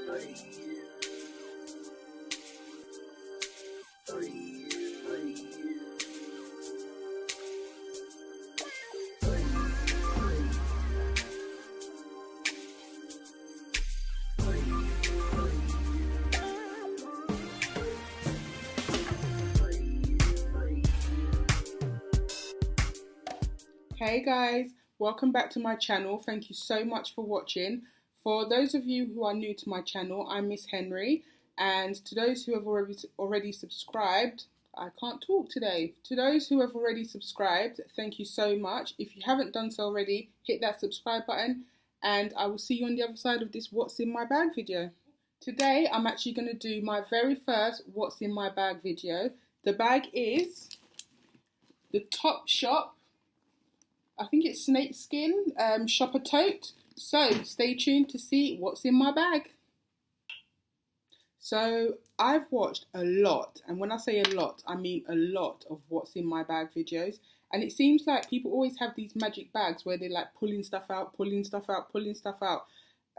Hey guys, welcome back to my channel. Thank you so much for watching. For those of you who are new to my channel, I'm Miss Henry, and to those who have already subscribed, I can't talk today. To those who have already subscribed, thank you so much. If you haven't done so already, hit that subscribe button, and I will see you on the other side of this What's in My Bag video. Today, I'm actually going to do my very first What's in My Bag video. The bag is the Topshop, I think it's snakeskin shopper tote. So stay tuned to see what's in my bag. So I've watched a lot, and when I say a lot, I mean a lot of what's in my bag videos. And it seems like people always have these magic bags where they're like pulling stuff out, pulling stuff out, pulling stuff out.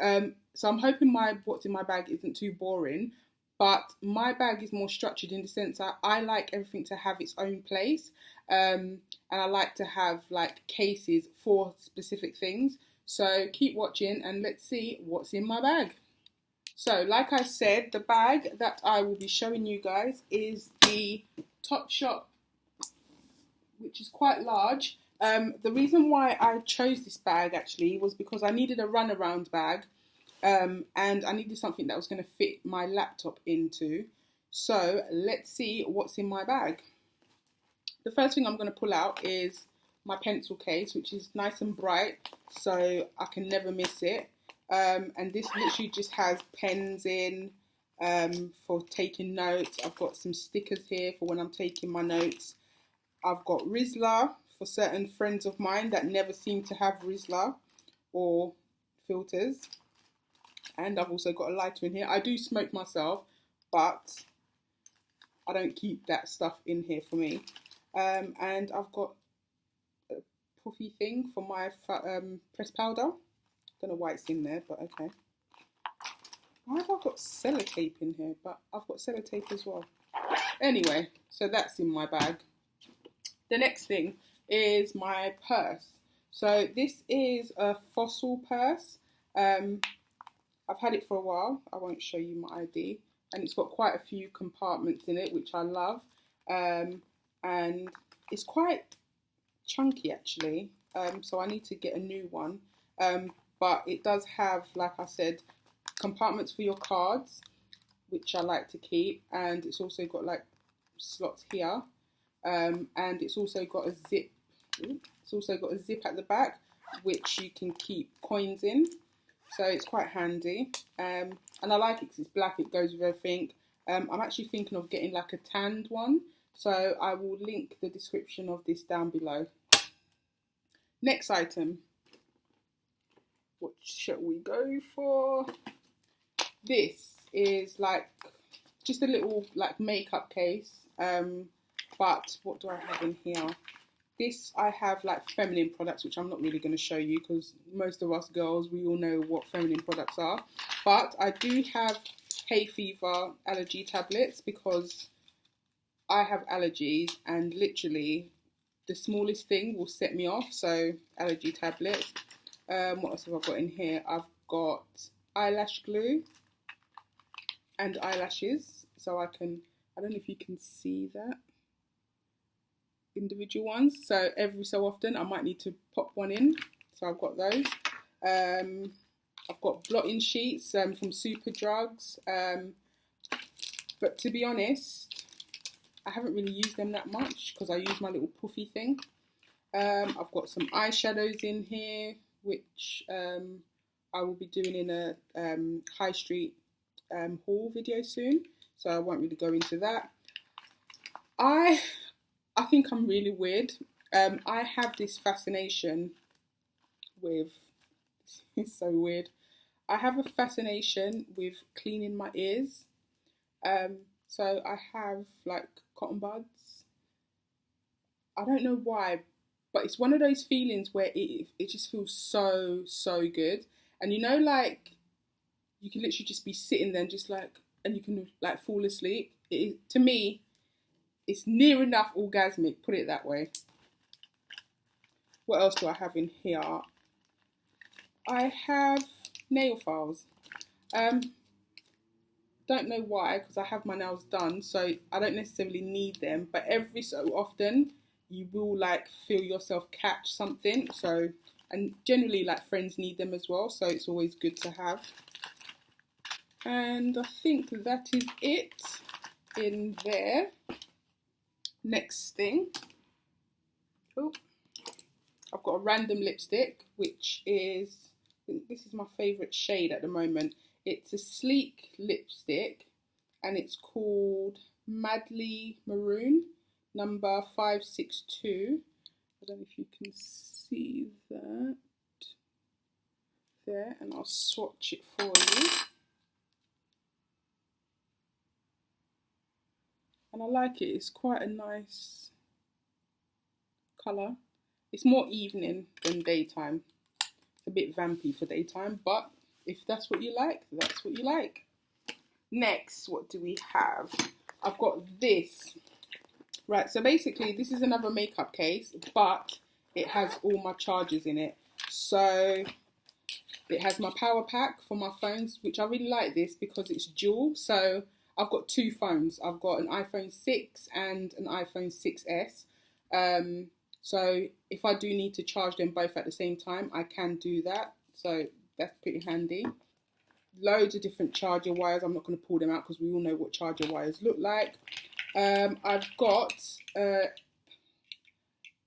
So I'm hoping my what's in my bag isn't too boring. But my bag is more structured in the sense that I like everything to have its own place. And I like to have like cases for specific things. So keep watching and let's see what's in my bag. So like I said, the bag that I will be showing you guys is the Topshop, which is quite large. The reason why I chose this bag actually was because I needed a runaround bag. And I needed something that was going to fit my laptop into. So let's see what's in my bag. The first thing I'm going to pull out is my pencil case, which is nice and bright, so I can never miss it. And this literally just has pens in for taking notes. I've got some stickers here for when I'm taking my notes. I've got Rizla for certain friends of mine that never seem to have Rizla or filters. And I've also got a lighter in here. I do smoke myself, but I don't keep that stuff in here for me. And I've got a puffy thing for my pressed powder. Don't know why it's in there, but okay. Why have I got sellotape in here? But I've got sellotape as well. Anyway, so that's in my bag. The next thing is my purse. So this is a Fossil purse. I've had it for a while. I won't show you my ID. And it's got quite a few compartments in it, which I love. And it's quite chunky actually. So I need to get a new one. But it does have, like I said, compartments for your cards, which I like to keep. And it's also got like slots here. And it's also got a zip. It's also got a zip at the back, which you can keep coins in. So it's quite handy, and I like it because it's black, it goes with everything. I'm actually thinking of getting like a tanned one, so I will link the description of this down below. Next item, what shall we go for? This is like just a little like makeup case, but what do I have in here? This, I have like feminine products, which I'm not really going to show you because most of us girls, we all know what feminine products are. But I do have hay fever allergy tablets because I have allergies and literally the smallest thing will set me off. So allergy tablets. What else have I got in here? I've got eyelash glue and eyelashes. So I don't know if you can see that. Individual ones, so every so often I might need to pop one in, so I've got those. I've got blotting sheets from Superdrugs, but to be honest I haven't really used them that much because I use my little puffy thing. I've got some eyeshadows in here which I will be doing in a high street haul video soon, so I won't really go into that. I think I'm really weird. I have this fascination with, it's so weird. I have a fascination with cleaning my ears. So I have like cotton buds. I don't know why, but it's one of those feelings where it just feels so good. And you know, like you can literally just be sitting there and just like, and you can like fall asleep. To me, it's near enough orgasmic, put it that way. What else do I have in here? I have nail files. Don't know why, because I have my nails done, so I don't necessarily need them, but every so often you will like feel yourself catch something, so, and generally like friends need them as well, so it's always good to have. And I think that is it in there. Next thing, oh, I've got a random lipstick, which is, I think this is my favourite shade at the moment. It's a sleek lipstick and it's called Madly Maroon, number 562. I don't know if you can see that there, and I'll swatch it for you. And I like it, it's quite a nice colour. It's more evening than daytime. It's a bit vampy for daytime, but if that's what you like, that's what you like. Next, what do we have? I've got this. Right, so basically this is another makeup case, but it has all my chargers in it. So it has my power pack for my phones, which I really like this because it's dual. So I've got two phones. I've got an iPhone 6 and an iPhone 6S. So if I do need to charge them both at the same time, I can do that. So that's pretty handy. Loads of different charger wires. I'm not going to pull them out because we all know what charger wires look like. I've got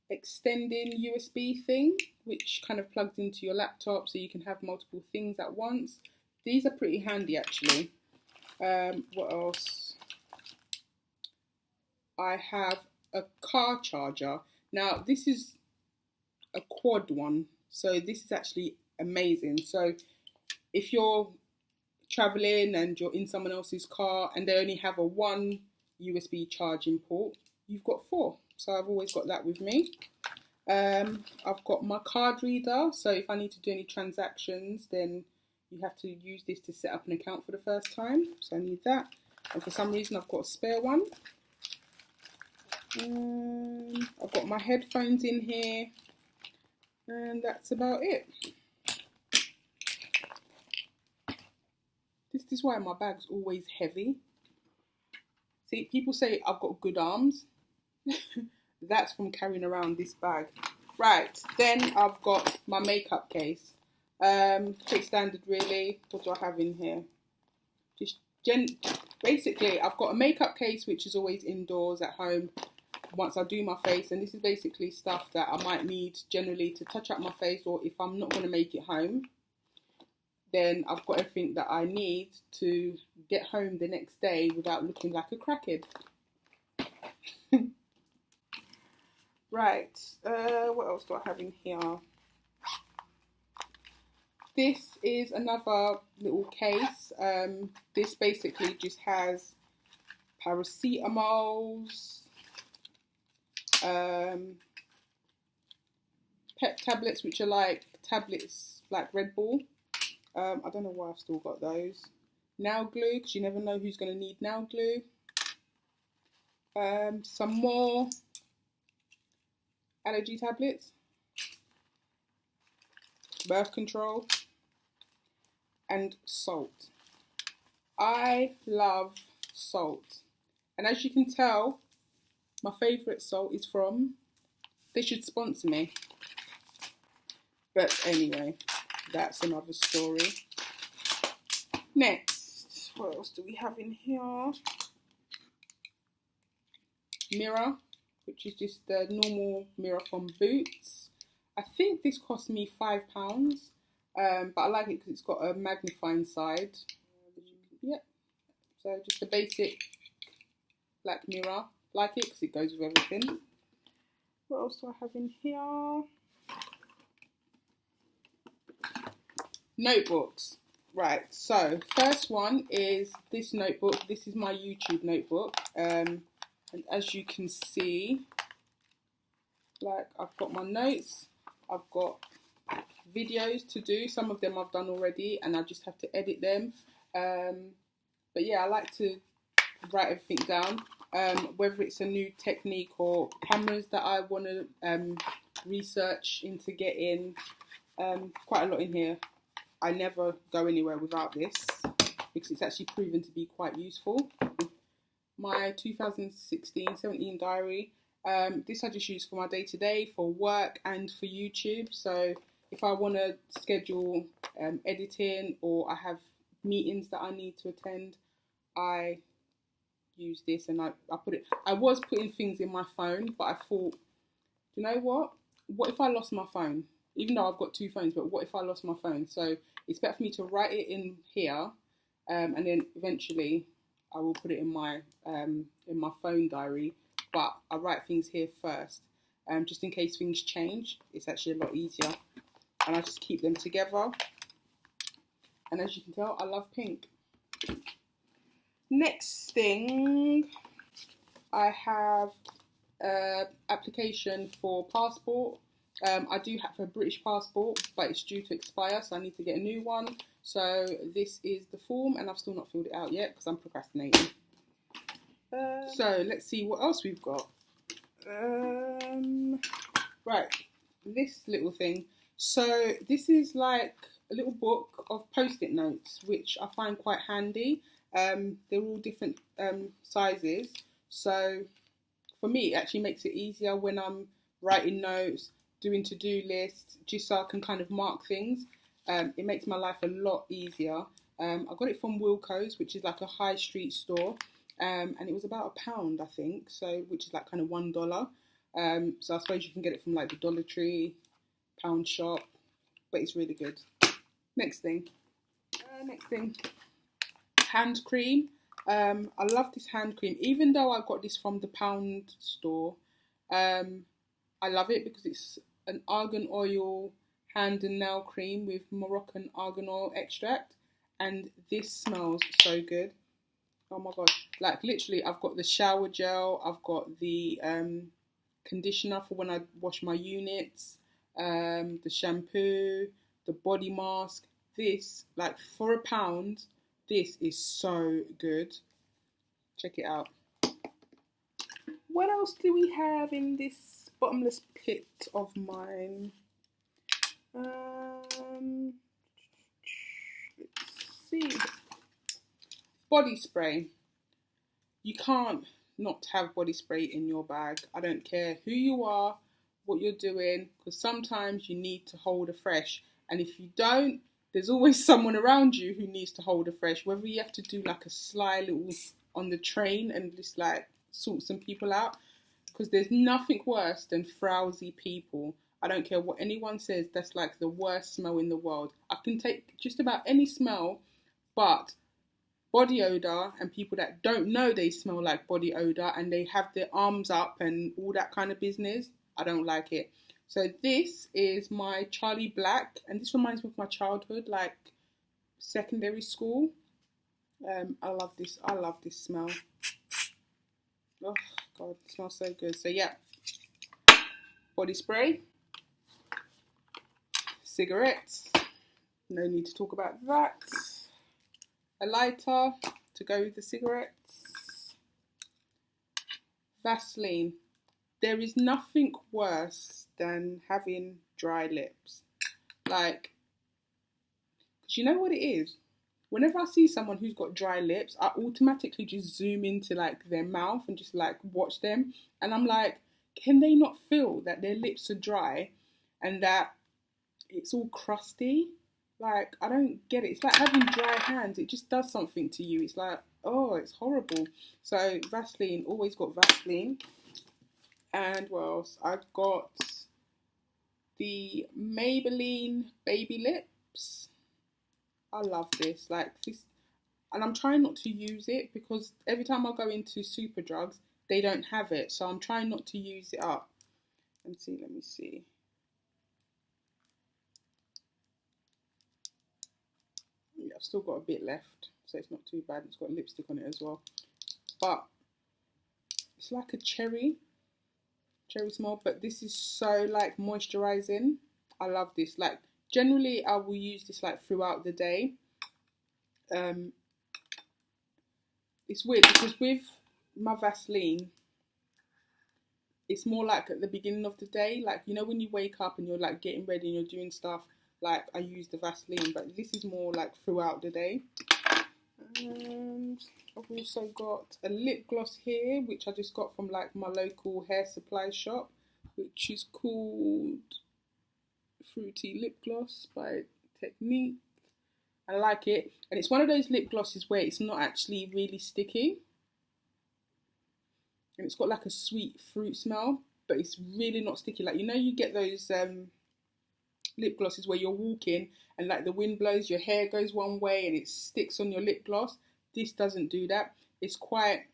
extending USB thing, which kind of plugs into your laptop so you can have multiple things at once. These are pretty handy actually. What else? I have a car charger. Now this is a quad one, so this is actually amazing. So if you're traveling and you're in someone else's car and they only have a one USB charging port, you've got four. So I've always got that with me. I've got my card reader, so if I need to do any transactions, then you have to use this to set up an account for the first time. So I need that. And for some reason I've got a spare one. I've got my headphones in here. And that's about it. This is why my bag's always heavy. See, people say I've got good arms. That's from carrying around this bag. Right, then I've got my makeup case. Pretty standard really. What do I have in here? Basically, I've got a makeup case which is always indoors at home once I do my face, and this is basically stuff that I might need generally to touch up my face, or if I'm not going to make it home, then I've got everything that I need to get home the next day without looking like a crackhead. Right, what else do I have in here? This is another little case. This basically just has paracetamols, pep tablets, which are like tablets like Red Bull. I don't know why I've still got those. Nail glue, because you never know who's going to need nail glue. Some more allergy tablets, birth control, and salt. I love salt. And as you can tell, my favourite salt is from, they should sponsor me. But anyway, that's another story. Next, what else do we have in here? Mirror, which is just the normal mirror from Boots. I think this cost me £5, but I like it because it's got a magnifying side. Yep, so just a basic black mirror. Like it because it goes with everything. What else do I have in here? Notebooks. Right, so first one is this notebook. This is my YouTube notebook. And as you can see, like I've got my notes, I've got videos to do. Some of them I've done already and I just have to edit them. But yeah, I like to write everything down, whether it's a new technique or cameras that I want to research into getting. Quite a lot in here. I never go anywhere without this because it's actually proven to be quite useful. My 2016-17 diary. This I just use for my day-to-day, for work and for YouTube. So if I want to schedule editing or I have meetings that I need to attend, I use this and I put it. I was putting things in my phone, but I thought, you know what? What if I lost my phone? Even though I've got 2 phones, but what if I lost my phone? So it's better for me to write it in here, and then eventually I will put it in my phone diary. But I write things here first, just in case things change. It's actually a lot easier, and I just keep them together. And as you can tell, I love pink. Next thing, I have application for passport. I do have a British passport, but it's due to expire, so I need to get a new one. So this is the form, and I've still not filled it out yet because I'm procrastinating. So let's see what else we've got. Right, this little thing. So this is like a little book of post-it notes, which I find quite handy. They're all different sizes. So for me, it actually makes it easier when I'm writing notes, doing to-do lists, just so I can kind of mark things. It makes my life a lot easier. I got it from Wilko's, which is like a high street store. And it was about £1, I think, so which is like kind of $1. So I suppose you can get it from like the Dollar Tree, pound shop, but it's really good. Next thing, hand cream. I love this hand cream, even though I got this from the pound store. I love it because it's an argan oil hand and nail cream with Moroccan argan oil extract, and this smells so good. Oh my god, like literally I've got the shower gel, I've got the conditioner for when I wash my units, the shampoo, the body mask. This, like for £1, this is so good. Check it out. What else do we have in this bottomless pit of mine? Let's see. Body spray. You can't not have body spray in your bag. I don't care who you are, what you're doing, because sometimes you need to hold a fresh. And if you don't, there's always someone around you who needs to hold a fresh. Whether you have to do like a sly little on the train and just like sort some people out, because there's nothing worse than frowsy people. I don't care what anyone says, that's like the worst smell in the world. I can take just about any smell, but body odour and people that don't know they smell like body odour and they have their arms up and all that kind of business, I don't like it. So this is my Charlie Black, and this reminds me of my childhood, like secondary school. I love this smell. Oh god, it smells so good. So yeah, body spray, cigarettes, no need to talk about that. A lighter to go with the cigarettes. Vaseline. There is nothing worse than having dry lips. Like, because you know what it is? Whenever I see someone who's got dry lips, I automatically just zoom into like their mouth and just like watch them. And I'm like, can they not feel that their lips are dry and that it's all crusty? Like, I don't get it. It's like having dry hands. It just does something to you. It's like, oh, it's horrible. So Vaseline, always got Vaseline. And what else? I've got the Maybelline Baby Lips. I love this. Like this, and I'm trying not to use it because every time I go into Superdrugs, they don't have it. So I'm trying not to use it up. Let me see. Yeah, I've still got a bit left, so it's not too bad. It's got lipstick on it as well, but it's like a cherry smell, but this is so like moisturizing. I love this. Like, Generally, I will use this like throughout the day. It's weird because with my Vaseline, it's more like at the beginning of the day, like, you know, when you wake up and you're like getting ready and you're doing stuff, like I use the Vaseline, but this is more like throughout the day. And I've also got a lip gloss here, which I just got from like my local hair supply shop, which is called Fruity Lip Gloss by Technique. I like it, and it's one of those lip glosses where it's not actually really sticky, and it's got like a sweet fruit smell, but it's really not sticky. Like, you know, you get those lip glosses where you're walking and like the wind blows, your hair goes one way and it sticks on your lip gloss. This doesn't do that. It's quite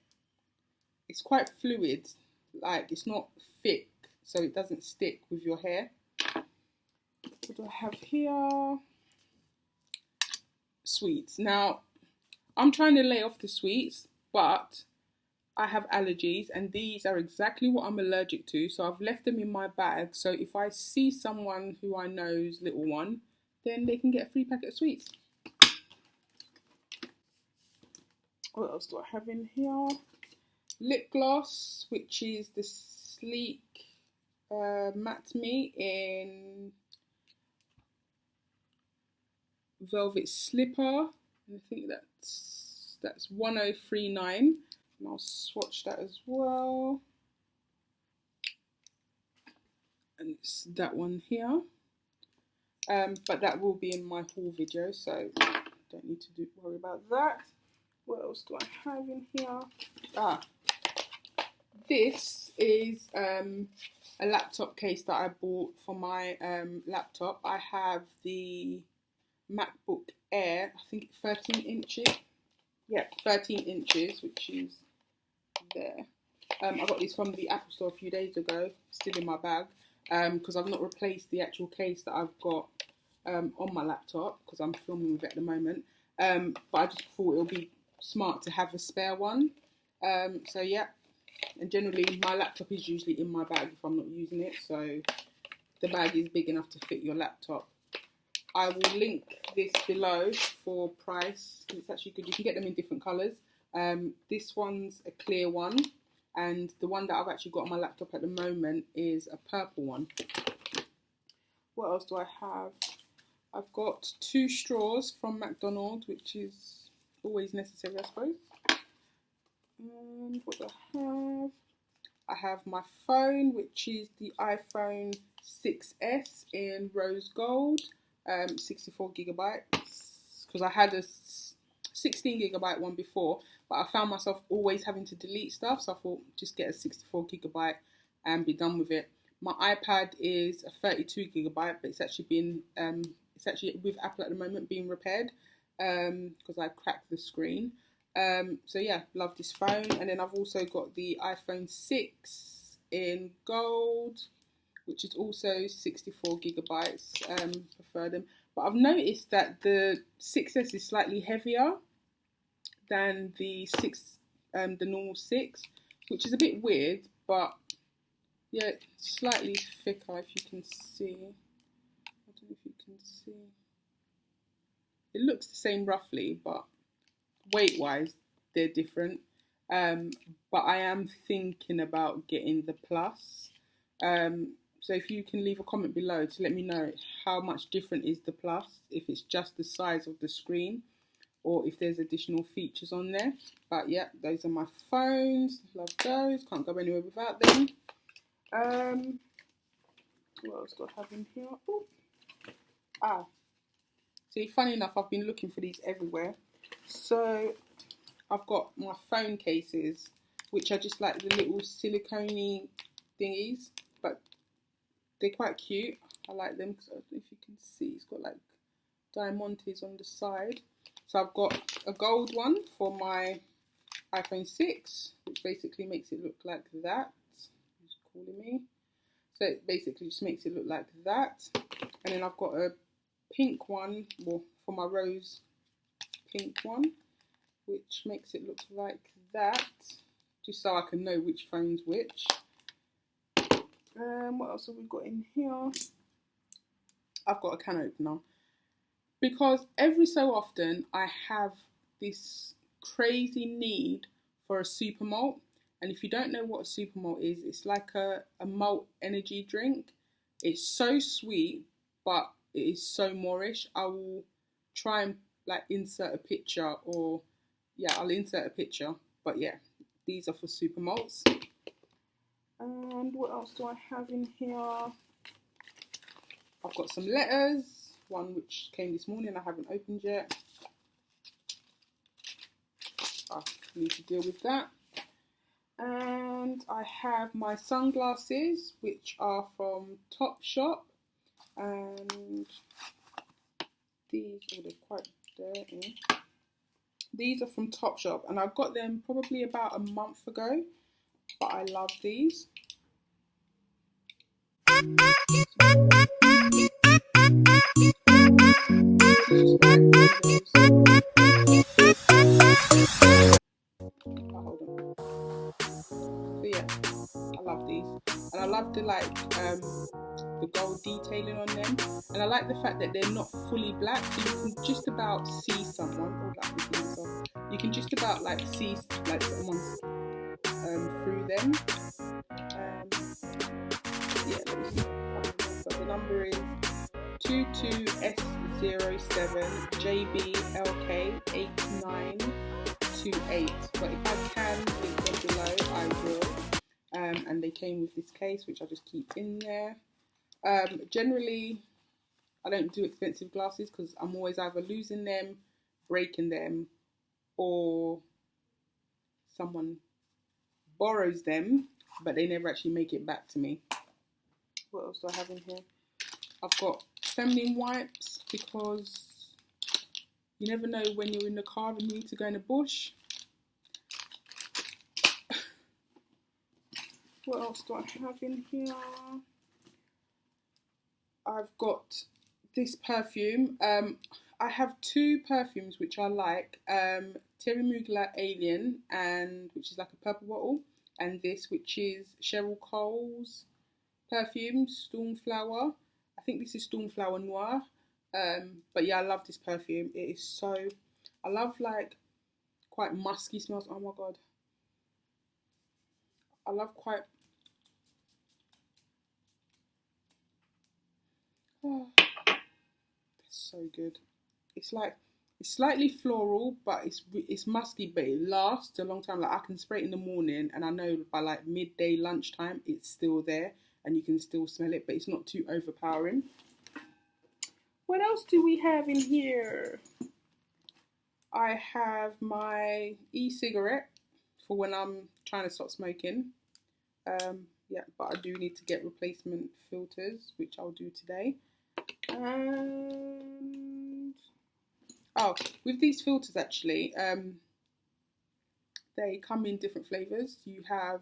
fluid, like it's not thick, so it doesn't stick with your hair. What do I have here? Sweets. Now, I'm trying to lay off the sweets, but I have allergies, and these are exactly what I'm allergic to, so I've left them in my bag, so if I see someone who I know's little one, then they can get a free packet of sweets. What else do I have in here? Lip gloss, which is the Sleek Matte Me in Velvet Slipper. I think that's 1039. And I'll swatch that as well. And it's that one here. But that will be in my haul video, so don't need to worry about that. What else do I have in here? This is a laptop case that I bought for my laptop. I have the Macbook Air, I think 13 inches. Yeah, 13 inches, which is there. I got this from the Apple Store a few days ago, still in my bag, because I've not replaced the actual case that I've got on my laptop, because I'm filming with it at the moment. But I just thought it would be smart to have a spare one. So yeah, and generally my laptop is usually in my bag if I'm not using it, so the bag is big enough to fit your laptop. I will link this below for price. It's actually good. You can get them in different colours. This one's a clear one, and the one that I've actually got on my laptop at the moment is a purple one. What else do I have? I've got 2 straws from McDonald's, which is always necessary, I suppose. And what do I have? I have my phone, which is the iPhone 6S in rose gold. 64 gigabytes, because I had a 16 gigabyte one before, but I found myself always having to delete stuff, so I thought just get a 64 gigabyte and be done with it. My iPad is a 32 gigabyte, but it's actually been it's actually with Apple at the moment being repaired because I cracked the screen. So yeah, love this phone. And then I've also got the iPhone 6 in gold, which is also 64 gigabytes, prefer them. But I've noticed that the 6S is slightly heavier than the normal 6, which is a bit weird, but yeah, it's slightly thicker, if you can see. I don't know if you can see. It looks the same roughly, but weight-wise, they're different. But I am thinking about getting the Plus. So if you can leave a comment below to let me know how much different is the Plus, if it's just the size of the screen or if there's additional features on there. But yeah, those are my phones. Love those. Can't go anywhere without them. What else do I have in here? Ooh. See, funny enough, I've been looking for these everywhere. So I've got my phone cases, which are just like the little silicone thingies, but they're quite cute. I like them because I don't know if you can see, it's got like diamantes on the side. So I've got a gold one for my iPhone 6, which basically makes it look like that. Who's calling me? So it basically just makes it look like that. And then I've got a pink one, well, for my rose pink one, which makes it look like that, just so I can know which phone's which. What else have we got in here? I've got a can opener because every so often I have this crazy need for a super malt. And if you don't know what a super malt is, it's like a malt energy drink. It's so sweet, but it is so moreish. I will try and like insert a picture, or yeah, I'll insert a picture. But yeah, these are for super malts. And what else do I have in here? I've got some letters, one which came this morning I haven't opened yet. I need to deal with that. And I have my sunglasses, which are from Topshop, and these, oh, they're quite dirty. These are from Topshop, and I got them probably about a month ago, but I love these. Hold on. So yeah, I love these, and I love the the gold detailing on them, and I like the fact that they're not fully black, so you can just about see someone. Oh, that was myself. You can just about like see like someone's through them. Yeah, let me see. So the number is 22S07JBLK8928. But if I can link them below, I will. And they came with this case, which I just keep in there. Generally, I don't do expensive glasses because I'm always either losing them, breaking them, or someone borrows them, but they never actually make it back to me. What else do I have in here? I've got feminine wipes because you never know when you're in the car and you need to go in the bush. What else do I have in here? I've got this perfume. I have two perfumes which I like. Mugler Alien, and which is like a purple bottle, and this which is Cheryl Cole's perfume, Stormflower. I think this is Stormflower Noir. But yeah, I love this perfume. It is so, I love like quite musky smells. Oh my god. I love quite, oh, it's so good. It's like, it's slightly floral, but it's musky, but it lasts a long time. Like I can spray it in the morning, and I know by like midday, lunchtime, it's still there, and you can still smell it, but it's not too overpowering. What else do we have in here? I have my e-cigarette for when I'm trying to stop smoking. Yeah, but I do need to get replacement filters, which I'll do today. And oh, with these filters actually, they come in different flavours. You have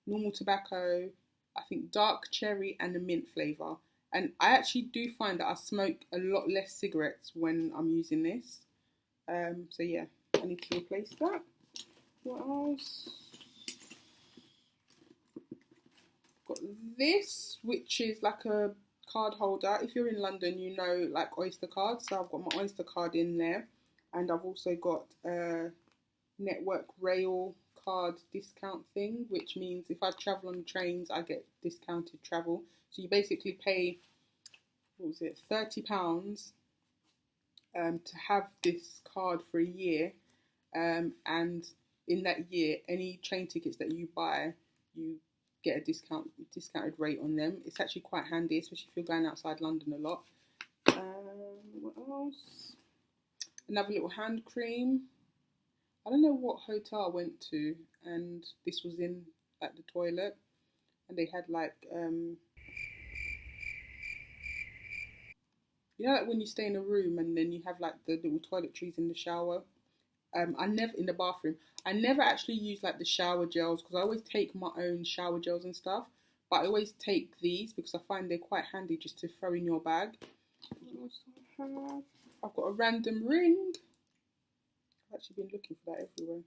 normal tobacco, I think dark cherry, and a mint flavour. And I actually do find that I smoke a lot less cigarettes when I'm using this. So yeah, I need to replace that. What else? Got this, which is like a card holder. If you're in London, you know like Oyster cards. So I've got my Oyster card in there, and I've also got a Network Rail card discount thing, which means if I travel on trains, I get discounted travel. So you basically pay, what was it, £30 to have this card for a year, and in that year, any train tickets that you buy, you get a discounted rate on them. It's actually quite handy, especially if you're going outside London a lot. What else? Another little hand cream. I don't know what hotel I went to, and this was in at the toilet, and they had like you know, like when you stay in a room and then you have like the little toiletries in the shower. I never, in the bathroom, I never actually use like the shower gels because I always take my own shower gels and stuff. But I always take these because I find they're quite handy just to throw in your bag. What else do I have? I've got a random ring. I've actually been looking for that everywhere.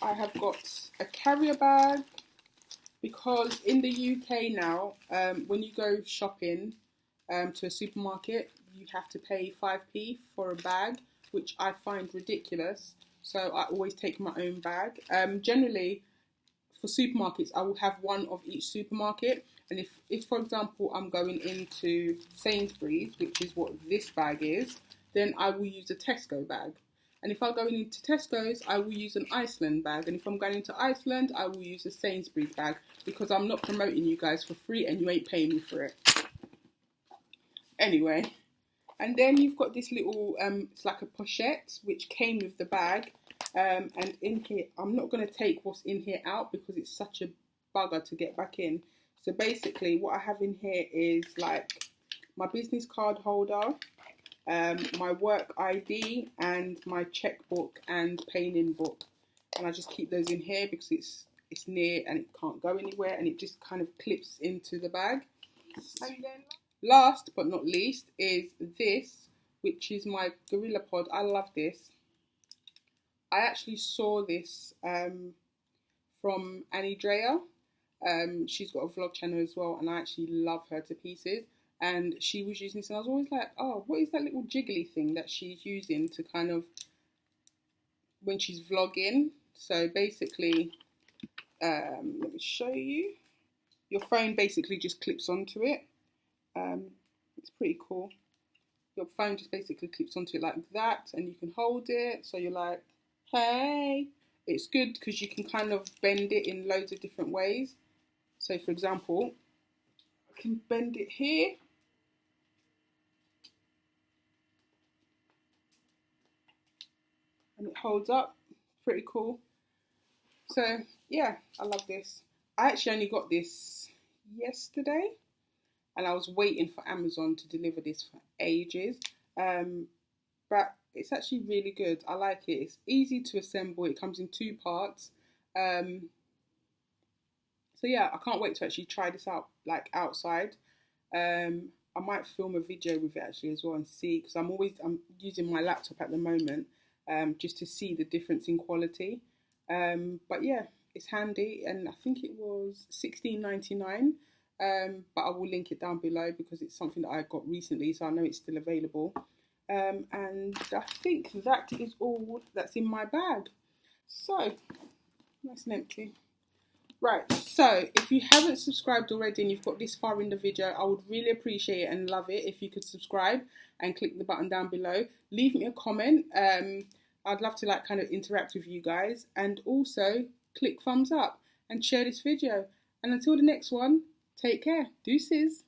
I have got a carrier bag. Because in the UK now, when you go shopping to a supermarket, you have to pay 5p for a bag, which I find ridiculous. So I always take my own bag. Generally, for supermarkets, I will have one of each supermarket. And if for example, I'm going into Sainsbury's, which is what this bag is, then I will use a Tesco bag. And if I'm going into Tesco's, I will use an Iceland bag. And if I'm going into Iceland, I will use a Sainsbury's bag, because I'm not promoting you guys for free and you ain't paying me for it. Anyway, and then you've got this little, it's like a pochette, which came with the bag. And in here, I'm not going to take what's in here out because it's such a bugger to get back in. So basically what I have in here is like my business card holder, my work ID, and my checkbook and paying book. And I just keep those in here because it's near and it can't go anywhere, and it just kind of clips into the bag. And then last but not least is this, which is my Gorilla Pod. I love this. I actually saw this from Annie Dreyer. She's got a vlog channel as well, and I actually love her to pieces. And she was using this, and I was always like, oh, what is that little jiggly thing that she's using to kind of, when she's vlogging? So basically, let me show you. Your phone basically just clips onto it. It's pretty cool. Your phone just basically clips onto it like that, and you can hold it. So you're like, hey. It's good because you can kind of bend it in loads of different ways. So for example, I can bend it here. And it holds up. Pretty cool. So yeah, I love this. I actually only got this yesterday, and I was waiting for Amazon to deliver this for ages. But it's actually really good. I like it. It's easy to assemble. It comes in 2 parts. So yeah, I can't wait to actually try this out, like outside. I might film a video with it actually as well and see, because I'm using my laptop at the moment, just to see the difference in quality. But yeah, it's handy, and I think it was $16.99. But I will link it down below because it's something that I got recently, so I know it's still available. And I think that is all that's in my bag. So, nice and empty. Right, so if you haven't subscribed already and you've got this far in the video, I would really appreciate it and love it if you could subscribe and click the button down below. Leave me a comment. I'd love to like kind of interact with you guys, and also click thumbs up and share this video. And until the next one, take care. Deuces.